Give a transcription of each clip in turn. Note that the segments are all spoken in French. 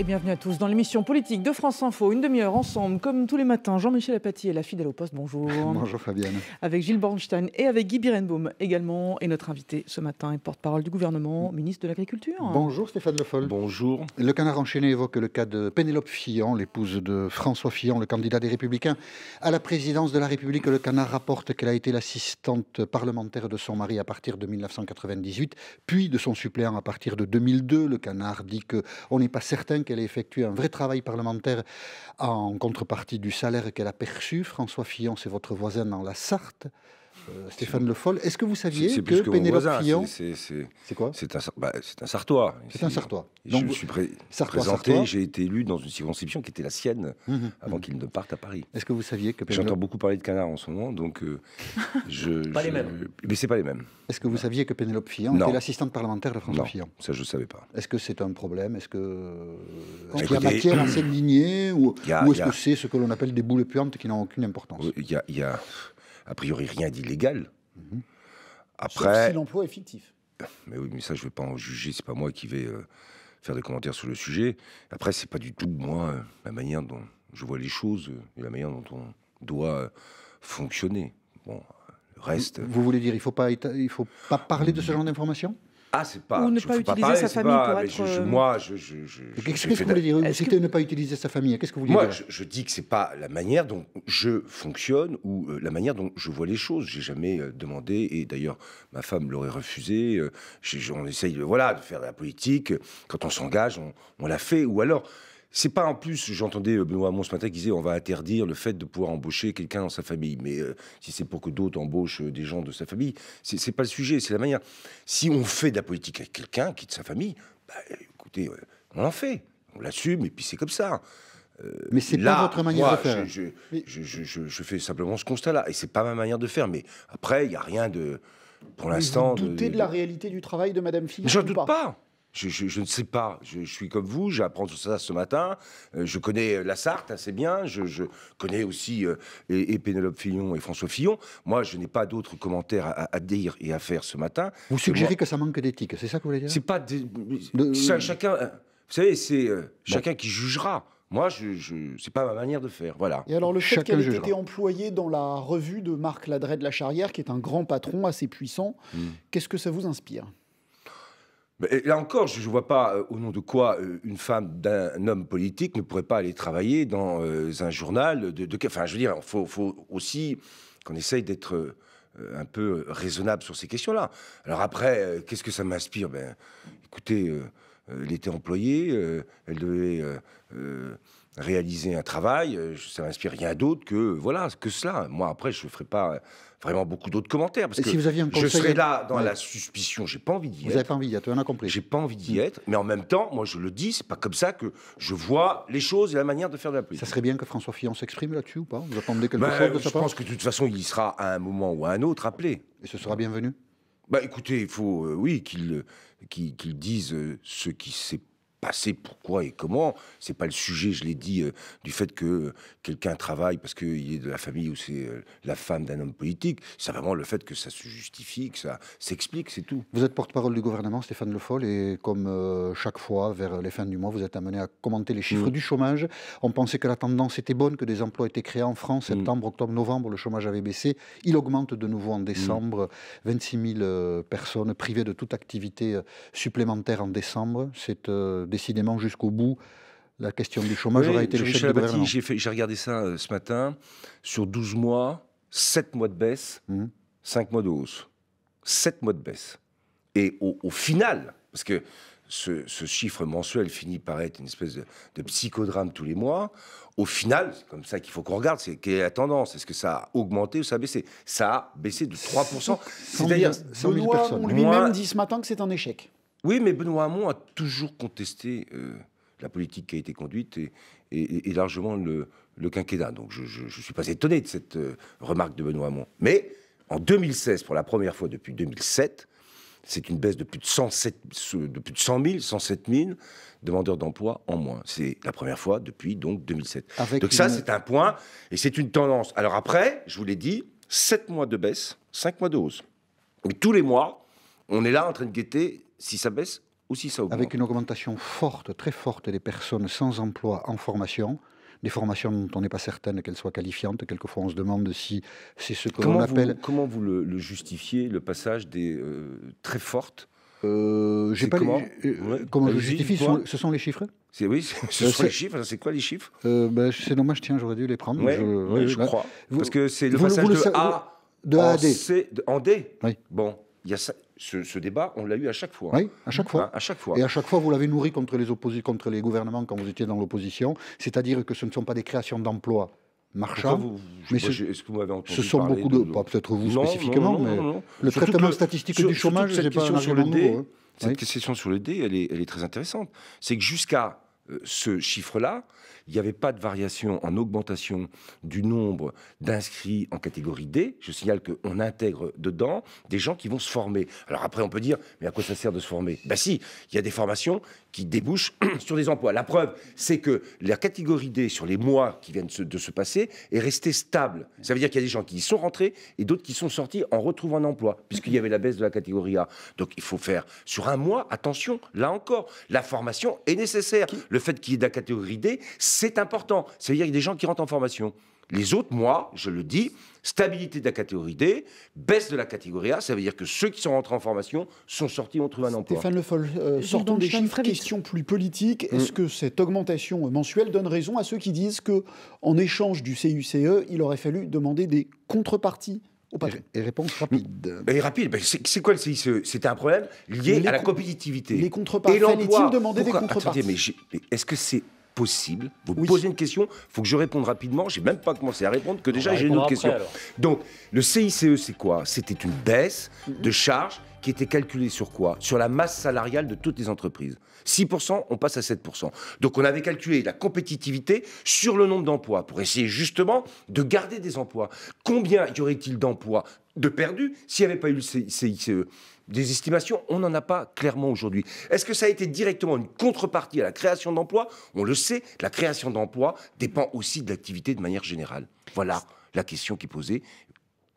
Et bienvenue à tous dans l'émission politique de France Info, une demi-heure ensemble, comme tous les matins. Jean-Michel Apathy est la fidèle au poste, bonjour. Bonjour Fabienne. Avec Gilles Bornstein et avec Guy Birenbaum également. Et notre invité ce matin est porte-parole du gouvernement, ministre de l'Agriculture. Bonjour Stéphane Le Foll. Bonjour. Le Canard enchaîné évoque le cas de Pénélope Fillon, l'épouse de François Fillon, le candidat des Républicains à la présidence de la République. Le Canard rapporte qu'elle a été l'assistante parlementaire de son mari à partir de 1998, puis de son suppléant à partir de 2002. Le Canard dit qu'on n'est pas certain qu'elle ait effectué un vrai travail parlementaire en contrepartie du salaire qu'elle a perçu. François Fillon, c'est votre voisin dans la Sarthe. Stéphane Le Foll, est-ce que vous saviez que Pénélope Fillon... C'est quoi? C'est un Sartois. C'est un Sartois. Donc, je suis présenté, j'ai été élu dans une circonscription qui était la sienne avant qu'il ne parte à Paris. Est-ce que vous saviez que J'entends beaucoup parler de canards en ce moment, donc Pas les mêmes. Mais c'est pas les mêmes. Est-ce que vous saviez que Pénélope Fillon était l'assistante parlementaire de François Fillon? Ça je ne savais pas. Est-ce que c'est un problème? Est-ce qu'il y a matière à s'indigner ou est-ce que c'est ce que l'on appelle des boules puantes qui n'ont aucune importance? Il y a a priori rien d'illégal. Après, sauf si l'emploi est fictif. Mais oui, mais ça je ne vais pas en juger, c'est pas moi qui vais faire des commentaires sur le sujet. Après, c'est pas du tout moi la manière dont je vois les choses et la manière dont on doit fonctionner. Bon, le reste. Vous voulez dire il faut pas parler de ce genre d'informations? Ah, c'est pas. Ou ne pas utiliser sa famille pour être. Moi, qu'est-ce que vous voulez dire? C'était ne pas utiliser sa famille. Qu'est-ce que vous voulez dire? Moi, je dis que c'est pas la manière dont je fonctionne ou la manière dont je vois les choses. J'ai jamais demandé, et d'ailleurs ma femme l'aurait refusé. On essaye de faire de la politique. Quand on s'engage, on la fait. Ou alors. C'est pas en plus, j'entendais Benoît Hamon ce matin qui disait on va interdire le fait de pouvoir embaucher quelqu'un dans sa famille. Mais si c'est pour que d'autres embauchent des gens de sa famille, c'est pas le sujet, c'est la manière. Si on fait de la politique avec quelqu'un qui est de sa famille, écoutez, on en fait, on l'assume et puis c'est comme ça. Mais c'est pas votre manière de faire. Je fais simplement ce constat-là et c'est pas ma manière de faire. Mais après, il y a rien de, pour l'instant. Vous doutez de la réalité du travail de Madame Fillon? Je doute pas. Je ne sais pas, je suis comme vous, j'apprends tout ça ce matin, je connais la Sarthe assez bien, je connais aussi et Pénélope Fillon et François Fillon. Moi, je n'ai pas d'autres commentaires à dire et à faire ce matin. Vous suggérez que ça manque d'éthique, c'est ça que vous voulez dire? C'est pas... Chacun, vous savez, c'est chacun qui jugera. Moi, c'est pas ma manière de faire, voilà. Et alors, le fait qu'elle ait été employée dans la revue de Marc Ladret de la Charrière, qui est un grand patron assez puissant, qu'est-ce que ça vous inspire? Là encore, je ne vois pas au nom de quoi une femme d'un homme politique ne pourrait pas aller travailler dans un journal Enfin, je veux dire, il faut aussi qu'on essaye d'être un peu raisonnable sur ces questions-là. Alors après, qu'est-ce que ça m'inspire? Écoutez, elle était employée, elle devait réaliser un travail, ça m'inspire rien d'autre que cela. Moi, après, je ne ferai pas vraiment beaucoup d'autres commentaires, parce que si vous aviez un conseil... je serais là dans la suspicion, j'ai pas envie d'y être. Vous n'avez pas envie d'y être, on a compris. J'ai pas envie d'y être, mais en même temps, moi je le dis, c'est pas comme ça que je vois les choses et la manière de faire de la politique. Ça serait bien que François Fillon s'exprime là-dessus ou pas? Vous attendez quelque chose de sa part? Je pense que de toute façon, il sera à un moment ou à un autre appelé. Et ce sera bienvenu? Écoutez, il faut, qu'il dise ce qui s'est passé, pourquoi et comment. C'est pas le sujet, je l'ai dit, du fait que quelqu'un travaille parce qu'il est de la famille ou c'est la femme d'un homme politique. C'est vraiment le fait que ça se justifie, que ça s'explique, c'est tout. Vous êtes porte-parole du gouvernement, Stéphane Le Foll, et comme chaque fois, vers les fins du mois, vous êtes amené à commenter les chiffres du chômage. On pensait que la tendance était bonne, que des emplois étaient créés en France. Septembre, octobre, novembre, le chômage avait baissé. Il augmente de nouveau en décembre. 26 000 personnes privées de toute activité supplémentaire en décembre. C'est décidément jusqu'au bout. La question du chômage aura été l'échec du gouvernement. J'ai regardé ça ce matin. Sur 12 mois, 7 mois de baisse, 5 mois de hausse. 7 mois de baisse. Et au final, parce que ce chiffre mensuel finit par être une espèce de psychodrame tous les mois, au final, c'est comme ça qu'il faut qu'on regarde, c'est quelle est la tendance? Est-ce que ça a augmenté ou ça a baissé? Ça a baissé de 3%. C'est-à-dire, Benoît Hamon lui-même dit ce matin que c'est un échec. Oui, mais Benoît Hamon a toujours contesté la politique qui a été conduite et largement le quinquennat. Donc je ne suis pas étonné de cette remarque de Benoît Hamon. Mais en 2016, pour la première fois depuis 2007, c'est une baisse de plus de 100 000, 107 000 demandeurs d'emploi en moins. C'est la première fois depuis donc 2007. Donc ça, c'est un point et c'est une tendance. Alors après, je vous l'ai dit, 7 mois de baisse, 5 mois de hausse. Et tous les mois, on est là en train de guetter si ça baisse aussi ça augmente. Avec une augmentation forte, très forte des personnes sans emploi en formation. Des formations dont on n'est pas certaine qu'elles soient qualifiantes. Quelquefois, on se demande si c'est ce que l'on appelle... Comment vous le justifiez, le passage des très fortes j'ai pas comment comment je justifie, ce sont les chiffres. Oui, ce sont les chiffres. C'est quoi les chiffres? C'est dommage, tiens, j'aurais dû les prendre. Je crois. Parce que c'est le passage de A à D. En D. Oui. Bon, il y a ça. Ce débat, on l'a eu à chaque fois. Oui, à chaque fois. À chaque fois. Et à chaque fois, vous l'avez nourri contre les gouvernements quand vous étiez dans l'opposition. C'est-à-dire que ce ne sont pas des créations d'emplois marchands. Est-ce que vous m'avez entendu ce sont parler beaucoup de... Pas peut-être vous spécifiquement, mais le traitement statistique du chômage, cette c'est pas un question sur le argument nouveau. Cette question sur le D, elle est très intéressante. C'est que jusqu'à ce chiffre-là, il n'y avait pas de variation en augmentation du nombre d'inscrits en catégorie D. Je signale qu'on intègre dedans des gens qui vont se former. Alors après, on peut dire, mais à quoi ça sert de se former? Ben si, il y a des formations qui débouchent sur des emplois. La preuve, c'est que la catégorie D, sur les mois qui viennent de se passer, est restée stable. Ça veut dire qu'il y a des gens qui y sont rentrés et d'autres qui sont sortis en retrouvant un emploi, puisqu'il y avait la baisse de la catégorie A. Donc il faut faire sur un mois, attention, là encore, la formation est nécessaire. Le fait qu'il y ait de la catégorie D, c'est important. Ça veut dire qu'il y a des gens qui rentrent en formation. Les autres mois, je le dis, stabilité de la catégorie D, baisse de la catégorie A, ça veut dire que ceux qui sont rentrés en formation sont sortis, ont trouvé un emploi. Stéphane Le Foll, sortons des chiffres, question plus politique. Est-ce que cette augmentation mensuelle donne raison à ceux qui disent qu'en échange du CICE, il aurait fallu demander des contreparties au patron? Et réponse rapide. C'est quoi le CICE? C'était un problème lié à la compétitivité. Les contreparties, fallait-il demander des contreparties? Attendez, mais est-ce que c'est possible? Vous me posez une question, il faut que je réponde rapidement. J'ai même pas commencé à répondre, que déjà j'ai une autre question. Donc, le CICE, c'est quoi? C'était une baisse de charges qui était calculée sur quoi? Sur la masse salariale de toutes les entreprises. 6%, on passe à 7%. Donc, on avait calculé la compétitivité sur le nombre d'emplois pour essayer justement de garder des emplois. Combien y aurait-il d'emplois de perdus s'il n'y avait pas eu le CICE? Des estimations, on n'en a pas clairement aujourd'hui. Est-ce que ça a été directement une contrepartie à la création d'emplois? On le sait, la création d'emplois dépend aussi de l'activité de manière générale. Voilà la question qui est posée.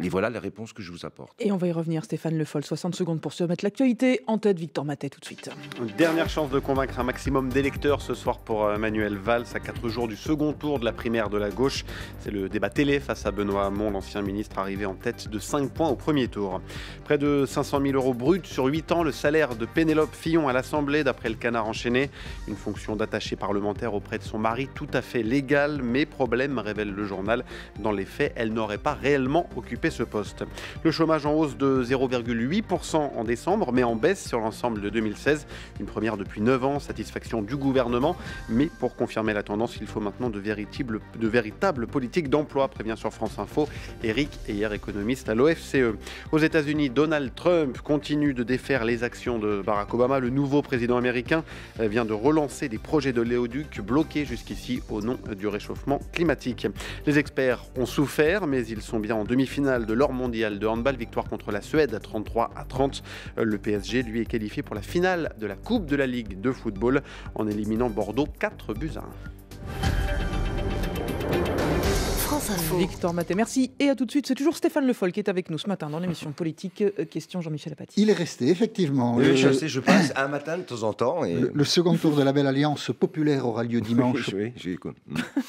Et voilà la réponse que je vous apporte. Et on va y revenir, Stéphane Le Foll. 60 secondes pour se remettre l'actualité en tête. Victor Matet, tout de suite. Une dernière chance de convaincre un maximum d'électeurs ce soir pour Manuel Valls, à 4 jours du second tour de la primaire de la gauche. C'est le débat télé face à Benoît Hamon, l'ancien ministre arrivé en tête de 5 points au premier tour. Près de 500 000 € bruts sur 8 ans, le salaire de Pénélope Fillon à l'Assemblée, d'après le Canard enchaîné. Une fonction d'attachée parlementaire auprès de son mari, tout à fait légale, mais problème, révèle le journal. Dans les faits, elle n'aurait pas réellement occupé ce poste. Le chômage en hausse de 0,8% en décembre, mais en baisse sur l'ensemble de 2016. Une première depuis 9 ans, satisfaction du gouvernement. Mais pour confirmer la tendance, il faut maintenant de véritables politiques d'emploi, prévient sur France Info Eric Heyer, économiste à l'OFCE. Aux États-Unis, Donald Trump continue de défaire les actions de Barack Obama. Le nouveau président américain vient de relancer des projets de léoduc bloqués jusqu'ici au nom du réchauffement climatique. Les experts ont souffert, mais ils sont bien en demi-finale de leur mondial de handball, victoire contre la Suède à 33-30. Le PSG, lui, est qualifié pour la finale de la Coupe de la Ligue de football en éliminant Bordeaux 4-1. France Info. Victor Maté, merci. Et à tout de suite, c'est toujours Stéphane Le Foll qui est avec nous ce matin dans l'émission Politique. Question Jean-Michel Apathy. Il est resté, effectivement. Oui, je passe un matin de temps en temps. Et... Le second tour de la Belle Alliance populaire aura lieu dimanche. Oui,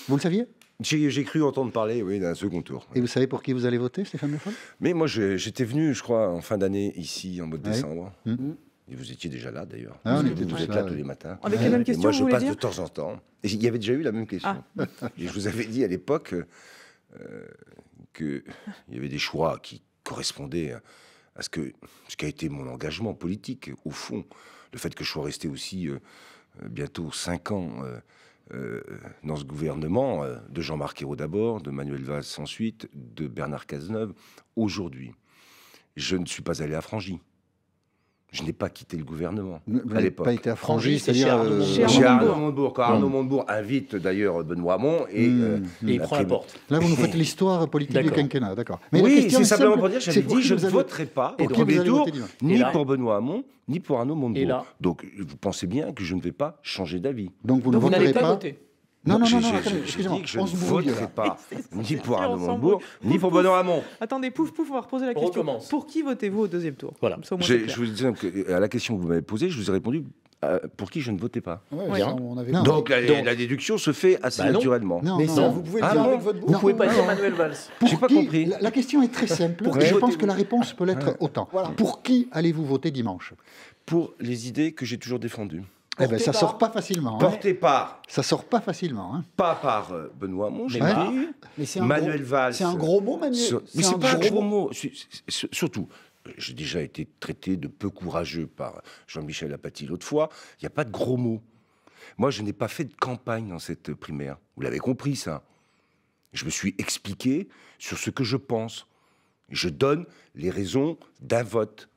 Vous le saviez? J'ai cru entendre parler, oui, d'un second tour. Et vous savez pour qui vous allez voter, Stéphane Le Foll? Mais moi, j'étais venu, je crois, en fin d'année, ici, en mois de décembre. Et vous étiez déjà là, d'ailleurs. Vous êtes là tous les matins. Avec la même question, moi, je vous passe voulez de temps en temps. Et il y avait déjà eu la même question. Et je vous avais dit à l'époque qu'il y avait des choix qui correspondaient à ce qu'a été mon engagement politique, au fond. Le fait que je sois resté aussi bientôt 5 ans... dans ce gouvernement, de Jean-Marc Ayrault d'abord, de Manuel Valls ensuite, de Bernard Cazeneuve, aujourd'hui, je ne suis pas allé à Frangy. Je n'ai pas quitté le gouvernement à l'époque. Pas été à Frangy, c'est-à-dire chez Arnaud Montebourg. Quand Arnaud Montebourg invite d'ailleurs Benoît Hamon et il prend la porte. Là, vous nous faites l'histoire politique du quinquennat, d'accord. Mais oui, c'est simplement pour dire, j'avais dit, je ne voterai pas au premier tour, ni pour Benoît Hamon, ni pour Arnaud Montebourg. Donc, vous pensez bien que je ne vais pas changer d'avis. Donc, vous ne voterez pas. Non, excusez-moi. Je ne voterai pas ni pour Arnaud Montebourg, ni pour Benoît Hamon. Attendez, pouf, on va reposer la question. Pour qui votez-vous au deuxième tour? Voilà. Je vous dis à la question que vous m'avez posée, je vous ai répondu pour qui je ne votais pas. Ouais, ça, on avait Donc la déduction se fait assez naturellement. Mais ça, vous pouvez le dire avec votre bouche. Vous pouvez pas dire Manuel Valls. J'ai pas compris. La question est très simple. Et je pense que la réponse peut l'être autant. Voilà. Pour qui allez-vous voter dimanche? Pour les idées que j'ai toujours défendues. Eh ben, ça sort pas facilement. Porté par. Ça sort pas facilement. Pas par Benoît Hamon, mais c'est Manuel Valls. C'est un gros mot, Manuel. Mais c'est pas un gros mot. Surtout, j'ai déjà été traité de peu courageux par Jean-Michel Apathy l'autre fois. Il n'y a pas de gros mots. Moi, je n'ai pas fait de campagne dans cette primaire. Vous l'avez compris, ça. Je me suis expliqué sur ce que je pense. Je donne les raisons d'un vote.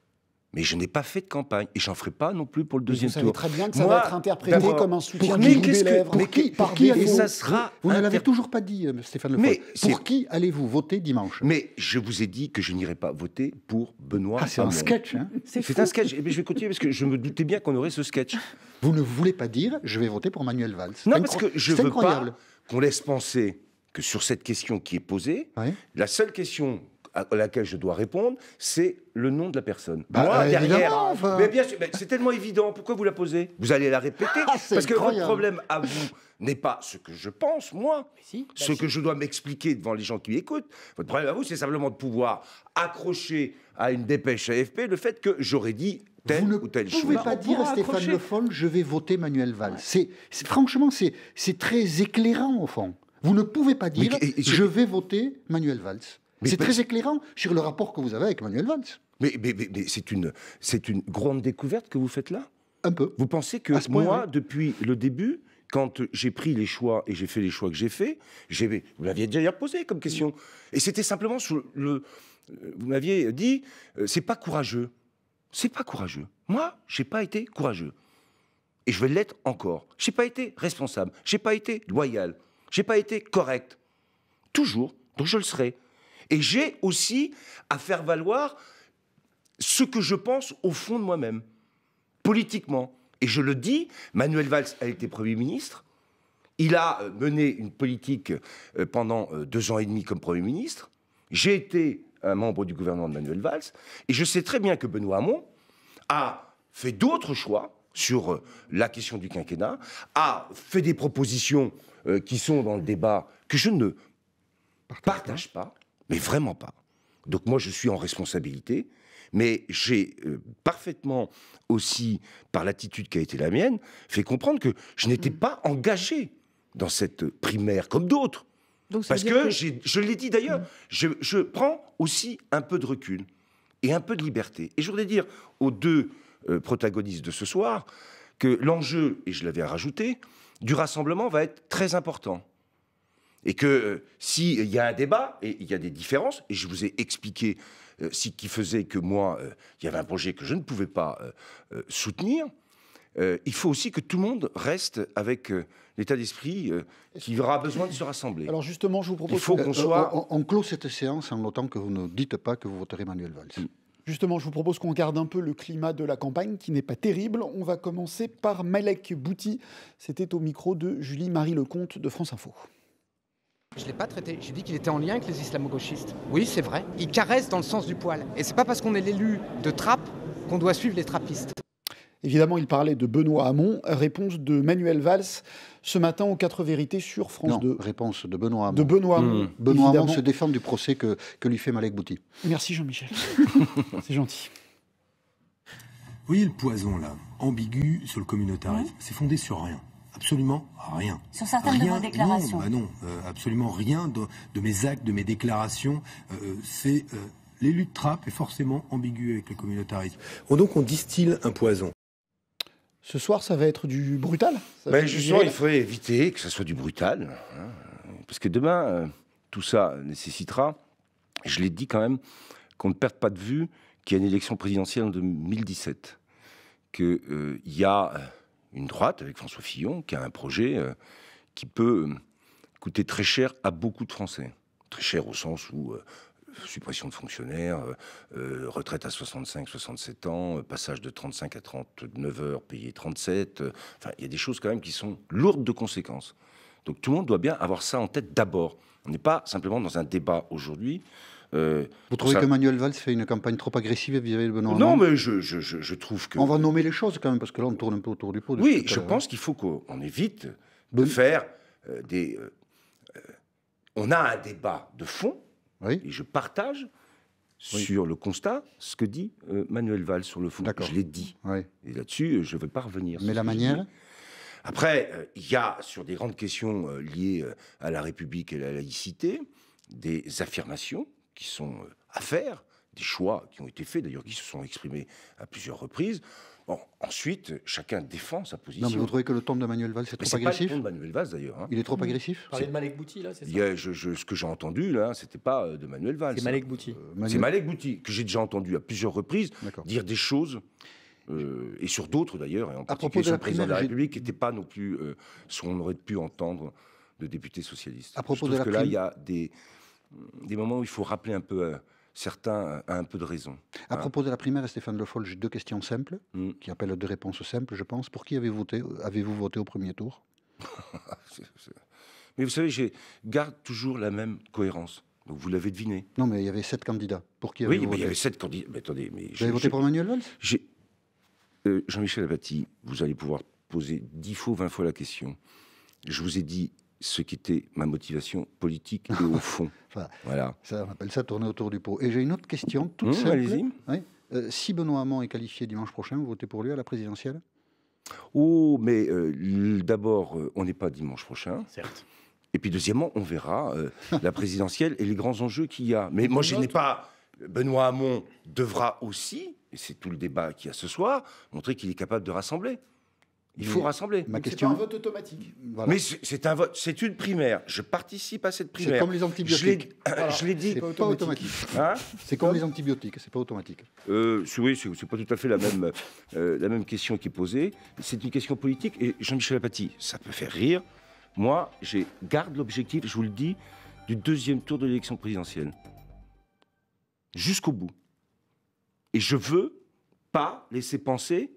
Mais je n'ai pas fait de campagne. Et j'en ferai pas non plus pour le deuxième tour. Vous savez très bien que ça va être interprété comme un soutien du bout des lèvres. Pour qui allez-vous ça sera Vous ne l'avez toujours pas dit, Stéphane Le Foll. Pour qui allez-vous voter dimanche? Mais je vous ai dit que je n'irai pas voter pour Benoît Hamon. C'est un sketch, hein? C'est un sketch. Et je vais continuer parce que je me doutais bien qu'on aurait ce sketch. Vous ne voulez pas dire, je vais voter pour Manuel Valls. Non, parce que je ne veux pas qu'on laisse penser que sur cette question qui est posée, la seule question à laquelle je dois répondre, c'est le nom de la personne. Moi, derrière. Mais bien sûr, c'est tellement évident. Pourquoi vous la posez? Vous allez la répéter. Parce que votre problème à vous n'est pas ce que je pense, moi, ce que je dois m'expliquer devant les gens qui écoutent. Votre problème à vous, c'est simplement de pouvoir accrocher à une dépêche AFP le fait que j'aurais dit tel ou tel chose. Vous ne pouvez pas dire à Stéphane Le Foll, je vais voter Manuel Valls. Franchement, c'est très éclairant, au fond. Vous ne pouvez pas dire, je vais voter Manuel Valls. C'est très éclairant sur le rapport que vous avez avec Manuel Valls. Mais c'est une grande découverte que vous faites là. Un peu. Vous pensez que moi, depuis le début, quand j'ai pris les choix et j'ai fait les choix que j'ai faits, vous l'aviez déjà posé comme question. Et c'était simplement sur le... Vous m'aviez dit, c'est pas courageux. C'est pas courageux. Moi, j'ai pas été courageux. Et je vais l'être encore. J'ai pas été responsable. J'ai pas été loyal. J'ai pas été correct. Toujours. Donc je le serai. Et j'ai aussi à faire valoir ce que je pense au fond de moi-même, politiquement. Et je le dis, Manuel Valls a été Premier ministre. Il a mené une politique pendant 2 ans et demi comme Premier ministre. J'ai été un membre du gouvernement de Manuel Valls. Et je sais très bien que Benoît Hamon a fait d'autres choix sur la question du quinquennat, a fait des propositions qui sont dans le débat que je ne partage pas. Mais vraiment pas. Donc moi, je suis en responsabilité, mais j'ai parfaitement aussi, par l'attitude qui a été la mienne, fait comprendre que je n'étais pas engagé dans cette primaire, comme d'autres. Parce que, je l'ai dit d'ailleurs, je prends aussi un peu de recul et un peu de liberté. Et je voudrais dire aux 2 protagonistes de ce soir que l'enjeu, et je l'avais rajouté, du rassemblement va être très important. Et que s'il y a un débat, et il y a des différences, et je vous ai expliqué ce qui faisait que moi, il y avait un projet que je ne pouvais pas soutenir, il faut aussi que tout le monde reste avec l'état d'esprit qui aura besoin de se rassembler. Alors justement, je vous propose... Il faut qu'on soit... On clôt cette séance en notant que vous ne dites pas que vous voterez Manuel Valls. Justement, je vous propose qu'on garde un peu le climat de la campagne, qui n'est pas terrible. On va commencer par Malek Bouti. C'était au micro de Julie-Marie Lecomte de France Info. Je ne l'ai pas traité, j'ai dit qu'il était en lien avec les islamo-gauchistes. Oui, c'est vrai. Il caresse dans le sens du poil. Et c'est pas parce qu'on est l'élu de Trappes qu'on doit suivre les trappistes. Évidemment, il parlait de Benoît Hamon. Réponse de Manuel Valls ce matin aux 4 vérités sur France 2. Réponse de Benoît Hamon. De Benoît Hamon. Benoît Hamon se défend du procès que lui fait Malek Bouti. Merci Jean-Michel. C'est gentil. Vous voyez le poison là, ambigu sur le communautarisme, c'est fondé sur rien. Absolument rien. Sur certaines de vos déclarations. Non, absolument rien de mes actes, de mes déclarations. L'élu de Trappes est forcément ambigu avec le communautarisme. Donc on distille un poison. Ce soir, ça va être du brutal. Justement, il faudrait éviter que ça soit du brutal. Hein, parce que demain, tout ça nécessitera, je l'ai dit quand même, qu'on ne perde pas de vue qu'il y a une élection présidentielle en 2017. Qu'il y a une droite, avec François Fillon, qui a un projet qui peut coûter très cher à beaucoup de Français. Très cher au sens où suppression de fonctionnaires, retraite à 65-67 ans, passage de 35 à 39 heures, payé 37. Enfin, il y a des choses quand même qui sont lourdes de conséquences. Donc tout le monde doit bien avoir ça en tête d'abord. On n'est pas simplement dans un débat aujourd'hui Vous trouvez que Manuel Valls fait une campagne trop agressive vis-à-vis de Benoît Hamon? Non, mais je trouve que... On va nommer les choses quand même, parce que là, on tourne un peu autour du pot. Oui, je pense qu'il faut qu'on évite de faire des... on a un débat de fond, et je partage sur le constat ce que dit Manuel Valls sur le fond. Je l'ai dit. Et là-dessus, je ne vais pas revenir. Mais la manière? Après, il y a, sur des grandes questions liées à la République et à la laïcité, des affirmations qui sont à faire, des choix qui ont été faits, d'ailleurs qui se sont exprimés à plusieurs reprises. Bon, ensuite, chacun défend sa position. Non, mais vous trouvez que le ton de Manuel Valls est trop agressif? C'est pas le ton de Manuel Valls, d'ailleurs. Il est trop agressif? Vous parlez de Malek Bouti, là, c'est ça? Ce que j'ai entendu, là, c'était pas de Manuel Valls. C'est Malek Bouti. C'est Malek Bouti, que j'ai déjà entendu à plusieurs reprises dire des choses... et sur d'autres d'ailleurs, et en particulier sur le président de la République, qui n'était pas non plus ce qu'on aurait pu entendre de députés socialistes. À propos je trouve que là, il y a des moments où il faut rappeler un peu, certains a un peu de raison. À propos de la primaire, Stéphane Le Foll, j'ai deux questions simples, qui appellent deux réponses simples, je pense. Pour qui avez-vous voté au premier tour? Mais vous savez, je garde toujours la même cohérence. Donc vous l'avez deviné. Non, mais il y avait 7 candidats. Pour qui avez-vous voté? Oui, il y avait 7 candidats. Mais attendez, mais vous avez voté pour Manuel Valls? Jean-Michel Apathy, vous allez pouvoir poser 10 fois, 20 fois la question. Je vous ai dit ce qui était ma motivation politique et au fond. Voilà. Ça, on appelle ça tourner autour du pot. Et j'ai une autre question toute simple. Allez-y. Si Benoît Hamon est qualifié dimanche prochain, vous votez pour lui à la présidentielle? Oh, mais d'abord, on n'est pas dimanche prochain. Certes. Et puis deuxièmement, on verra la présidentielle et les grands enjeux qu'il y a. Mais moi, je n'ai pas... Benoît Hamon devra aussi, et c'est tout le débat qu'il y a ce soir, montrer qu'il est capable de rassembler. Il faut rassembler. Ma question... C'est pas un vote automatique. Voilà. Mais c'est un vote, c'est une primaire. Je participe à cette primaire. C'est comme les antibiotiques. Je l'ai dit. C'est pas automatique. C'est comme les antibiotiques, c'est pas automatique. Oui, c'est pas tout à fait la même question qui est posée. C'est une question politique. Et Jean-Michel Apathy, ça peut faire rire. Moi, je garde l'objectif, je vous le dis, du deuxième tour de l'élection présidentielle. Jusqu'au bout. Et je veux pas laisser penser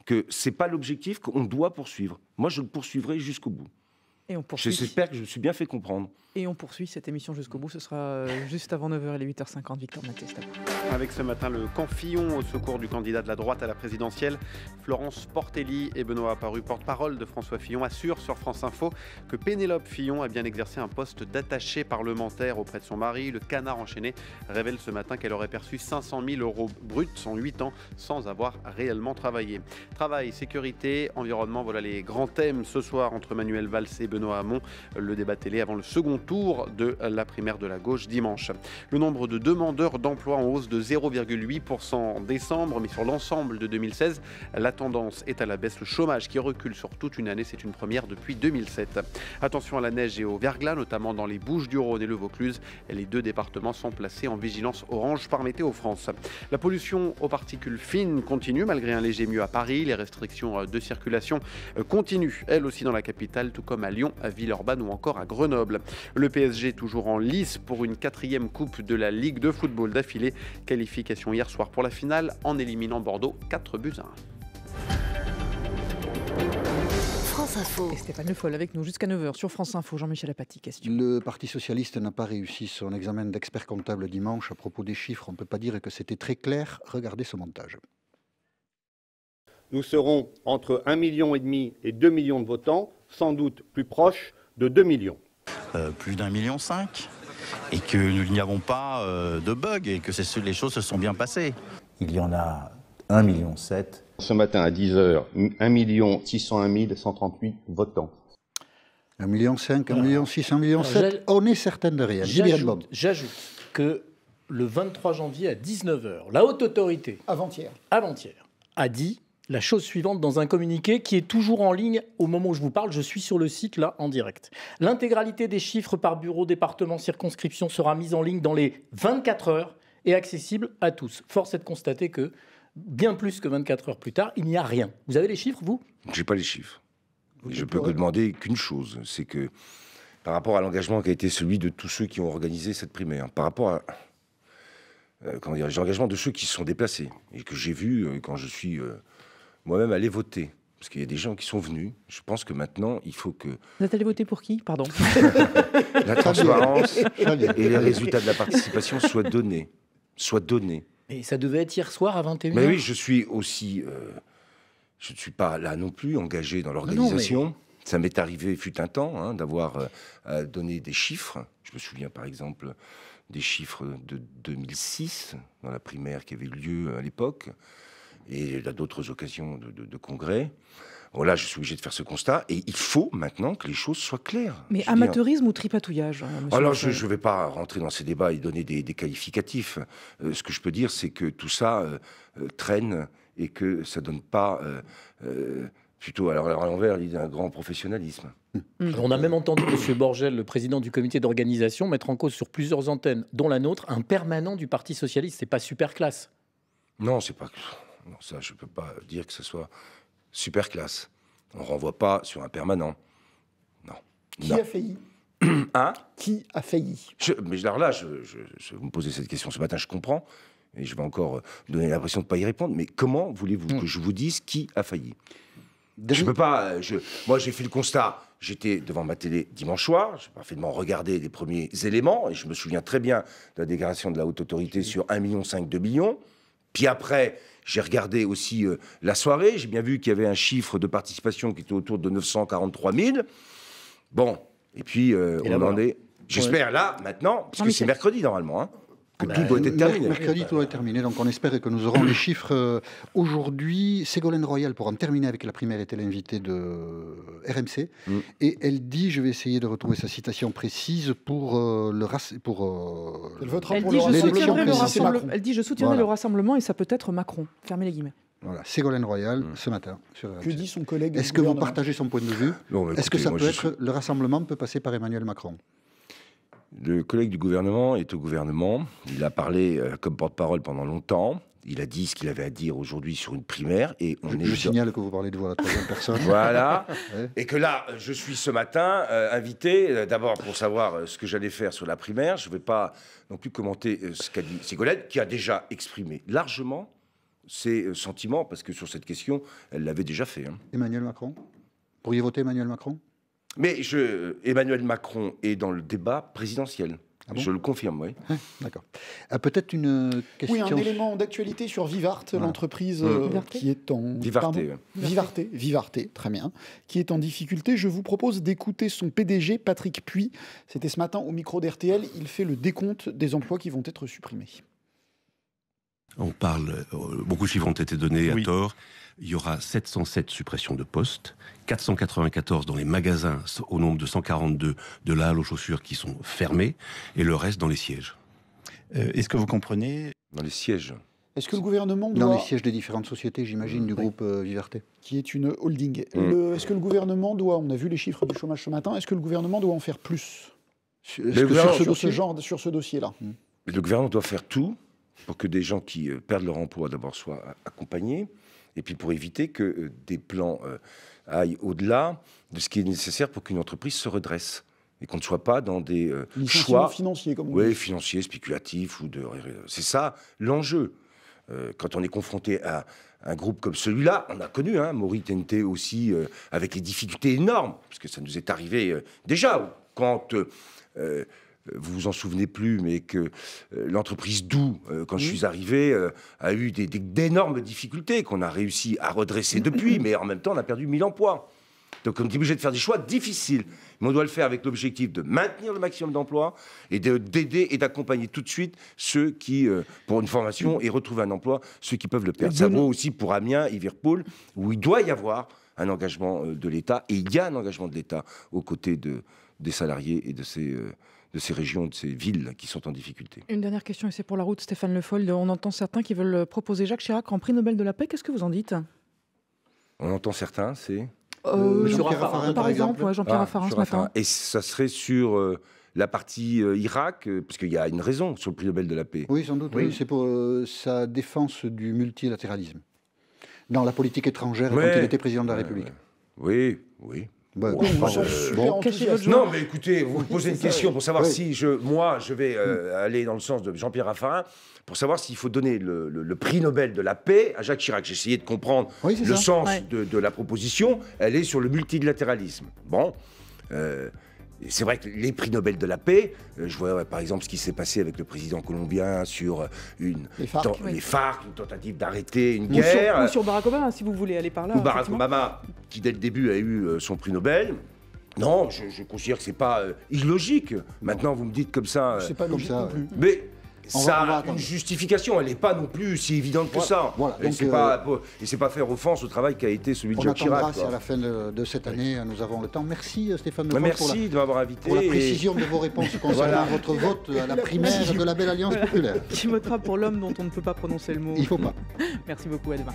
que c'est pas l'objectif qu'on doit poursuivre. Moi, je le poursuivrai jusqu'au bout. Et on poursuit. J'espère que je me suis bien fait comprendre. Et on poursuit cette émission jusqu'au bout. Ce sera juste avant 9h, il est 8h50. Victor Maté, c'est à vous. Avec ce matin le camp Fillon au secours du candidat de la droite à la présidentielle. Florence Portelli et Benoît Apparu, porte-parole de François Fillon, assurent sur France Info que Pénélope Fillon a bien exercé un poste d'attaché parlementaire auprès de son mari. Le Canard enchaîné révèle ce matin qu'elle aurait perçu 500 000 € bruts en 8 ans sans avoir réellement travaillé. Travail, sécurité, environnement, voilà les grands thèmes ce soir entre Manuel Valls et Benoît Hamon. Le débat télé avant le second tour de la primaire de la gauche dimanche. Le nombre de demandeurs d'emploi en hausse de 0,8% en décembre, mais sur l'ensemble de 2016, la tendance est à la baisse. Le chômage qui recule sur toute une année, c'est une première depuis 2007. Attention à la neige et au verglas, notamment dans les Bouches-du-Rhône et le Vaucluse. Les deux départements sont placés en vigilance orange par Météo France. La pollution aux particules fines continue malgré un léger mieux à Paris. Les restrictions de circulation continuent, elles aussi dans la capitale, tout comme à Lyon, à Villeurbanne ou encore à Grenoble. Le PSG toujours en lice pour une 4e coupe de la Ligue de football d'affilée. Qualification hier soir pour la finale en éliminant Bordeaux 4-1. France Info. Et Stéphane Le Foll avec nous jusqu'à 9h sur France Info. Jean-Michel Apathy, question. Le Parti Socialiste n'a pas réussi son examen d'expert comptable dimanche. À propos des chiffres, on ne peut pas dire que c'était très clair. Regardez ce montage. Nous serons entre 1,5 million et 2 millions de votants, sans doute plus proches de 2 millions. Plus d'1,5 million, et que nous n'y avons pas de bug et que les choses se sont bien passées. Il y en a 1,7 million. Ce matin à 10h, 1 601 138 votants. 1,5 million, 1,6 million, 1,7 million. On est certain de rien. J'ajoute que le 23 janvier à 19h, la haute autorité, avant-hier, a dit la chose suivante dans un communiqué qui est toujours en ligne au moment où je vous parle. Je suis sur le site là en direct. L'intégralité des chiffres par bureau, département, circonscription sera mise en ligne dans les 24 heures et accessible à tous. Force est de constater que bien plus que 24 heures plus tard, il n'y a rien. Vous avez les chiffres, vous ? J'ai pas les chiffres. Je peux que demander qu'une chose, c'est que par rapport à l'engagement qui a été celui de tous ceux qui ont organisé cette primaire, par rapport à l'engagement de ceux qui se sont déplacés et que j'ai vu quand je suis moi-même allé voter parce qu'il y a des gens qui sont venus. Je pense que maintenant, il faut que... Vous êtes allé voter pour qui? Pardon. La transparence et les résultats de la participation soient donnés. Et ça devait être hier soir à 21h. Mais oui, je suis aussi... je ne suis pas là non plus engagé dans l'organisation. Ça m'est arrivé, fut un temps, d'avoir donné des chiffres. Je me souviens, par exemple, des chiffres de 2006, dans la primaire qui avait eu lieu à l'époque, et à d'autres occasions de congrès. Voilà, je suis obligé de faire ce constat, et il faut maintenant que les choses soient claires. Mais amateurisme ou tripatouillage, alors, je ne vais pas rentrer dans ces débats et donner des qualificatifs. Ce que je peux dire, c'est que tout ça traîne et que ça ne donne pas... plutôt, alors à l'envers, l'idée d'un grand professionnalisme. On a même entendu M. Borgel, le président du comité d'organisation, mettre en cause sur plusieurs antennes, dont la nôtre, un permanent du Parti socialiste. C'est pas super classe. Non, c'est pas... Non, ça, je ne peux pas dire que ce soit super classe. On ne renvoie pas sur un permanent. Non. Qui a failli? Qui a failli? Mais alors là, vous me posez cette question ce matin, je comprends, et je vais encore donner l'impression de ne pas y répondre, mais comment voulez-vous que je vous dise qui a failli? Je peux pas... moi, j'ai fait le constat. J'étais devant ma télé dimanche soir. J'ai parfaitement regardé les premiers éléments. Et je me souviens très bien de la déclaration de la haute autorité sur 1,5 million, 2 millions. Puis après, j'ai regardé aussi la soirée. J'ai bien vu qu'il y avait un chiffre de participation qui était autour de 943 000. Bon. Et puis, on en est... J'espère là, maintenant, parce que c'est mercredi normalement, que tout doit être terminé. Mercredi, tout doit être terminé. Donc, on espère que nous aurons les chiffres aujourd'hui. Ségolène Royal, pour en terminer avec la primaire, était l'invitée de RMC. Et elle dit, je vais essayer de retrouver sa citation précise pour elle votera pour l'élection. Elle dit, je soutiendrai le rassemblement et ça peut être Macron. Fermez les guillemets. Voilà, Ségolène Royal, ce matin. Que dit son collègue? Est-ce que vous partagez son point de vue? Est-ce que ça peut être... Le rassemblement peut passer par Emmanuel Macron? Le collègue du gouvernement est au gouvernement. Il a parlé comme porte-parole pendant longtemps. Il a dit ce qu'il avait à dire aujourd'hui sur une primaire. Et je signale que vous parlez de vous à la troisième personne. Voilà. Ouais. Et que là, je suis ce matin invité, d'abord pour savoir ce que j'allais faire sur la primaire. Je ne vais pas non plus commenter ce qu'a dit Ségolène, qui a déjà exprimé largement ses sentiments, parce que sur cette question, elle l'avait déjà fait. Emmanuel Macron? Pourriez voter Emmanuel Macron? Mais Emmanuel Macron est dans le débat présidentiel. Ah bon? Je le confirme, oui. D'accord. Peut-être une question... Oui, un élément d'actualité sur Vivart, l'entreprise qui est en... Vivarté, très bien. Qui est en difficulté. Je vous propose d'écouter son PDG, Patrick Puy. C'était ce matin au micro d'RTL. Il fait le décompte des emplois qui vont être supprimés. On parle... beaucoup de chiffres ont été donnés à tort. Il y aura 707 suppressions de postes, 494 dans les magasins au nombre de 142 de la halle aux chaussures qui sont fermés, et le reste dans les sièges. Est-ce que vous comprenez... Dans les sièges. Est-ce que le gouvernement doit... Dans les sièges des différentes sociétés, j'imagine, du groupe Vivarté. Qui est une holding. Est-ce que le gouvernement doit... On a vu les chiffres du chômage ce matin. Est-ce que le gouvernement doit en faire plus sur ce dossier-là? Le gouvernement doit faire tout pour que des gens qui perdent leur emploi d'abord soient accompagnés, et puis pour éviter que des plans aillent au-delà de ce qui est nécessaire pour qu'une entreprise se redresse. Et qu'on ne soit pas dans des choix financiers, comme on dit. Financiers, spéculatifs. C'est ça l'enjeu. Quand on est confronté à un groupe comme celui-là, on a connu Maury TNT aussi, avec les difficultés énormes, parce que ça nous est arrivé déjà, quand... vous vous en souvenez plus, mais que l'entreprise Doux, quand je suis arrivé, a eu d'énormes difficultés qu'on a réussi à redresser depuis, mais en même temps, on a perdu 1000 emplois. Donc on est obligé de faire des choix difficiles. Mais on doit le faire avec l'objectif de maintenir le maximum d'emplois et d'aider et d'accompagner tout de suite ceux qui, pour une formation et retrouver un emploi, ceux qui peuvent le perdre. Ça vaut aussi pour Amiens, Liverpool, où il doit y avoir un engagement de l'État. Et il y a un engagement de l'État aux côtés des salariés et de ces régions, de ces villes qui sont en difficulté. Une dernière question, et c'est pour la route, Stéphane Le Foll. On entend certains qui veulent proposer Jacques Chirac en prix Nobel de la paix. Qu'est-ce que vous en dites? On entend certains, c'est... Jean-Pierre Raffarin, par exemple. Jean-Pierre Raffarin ce matin. Et ça serait sur la partie Irak, parce qu'il y a une raison sur le prix Nobel de la paix. Oui, sans doute. Oui. C'est pour sa défense du multilatéralisme dans la politique étrangère quand il était président de la République. Oui. Non, mais écoutez, vous me posez une question pour savoir si je vais aller dans le sens de Jean-Pierre Raffarin, pour savoir s'il faut donner le prix Nobel de la paix à Jacques Chirac. J'ai essayé de comprendre le sens de la proposition. Elle est sur le multilatéralisme. Bon. C'est vrai que les prix Nobel de la paix, je vois par exemple ce qui s'est passé avec le président colombien sur les FARC, une tentative d'arrêter une guerre. Ou sur Barack Obama, si vous voulez aller par là. Ou Barack Obama, qui dès le début a eu son prix Nobel. Non, je considère que c'est pas illogique. Maintenant, vous me dites comme ça. C'est pas logique non plus. Mais ça a une justification, elle n'est pas non plus si évidente que ça. Voilà. Et c'est pas faire offense au travail qui a été celui de Jacques Chirac. On attendra si à la fin de cette année, nous avons le temps. Merci Stéphane Le Foll. Merci de m'avoir invité. Pour la précision de vos réponses concernant votre vote à la primaire de la Belle Alliance Populaire. Qui votera pour l'homme dont on ne peut pas prononcer le mot. Il ne faut pas. Merci beaucoup, à demain.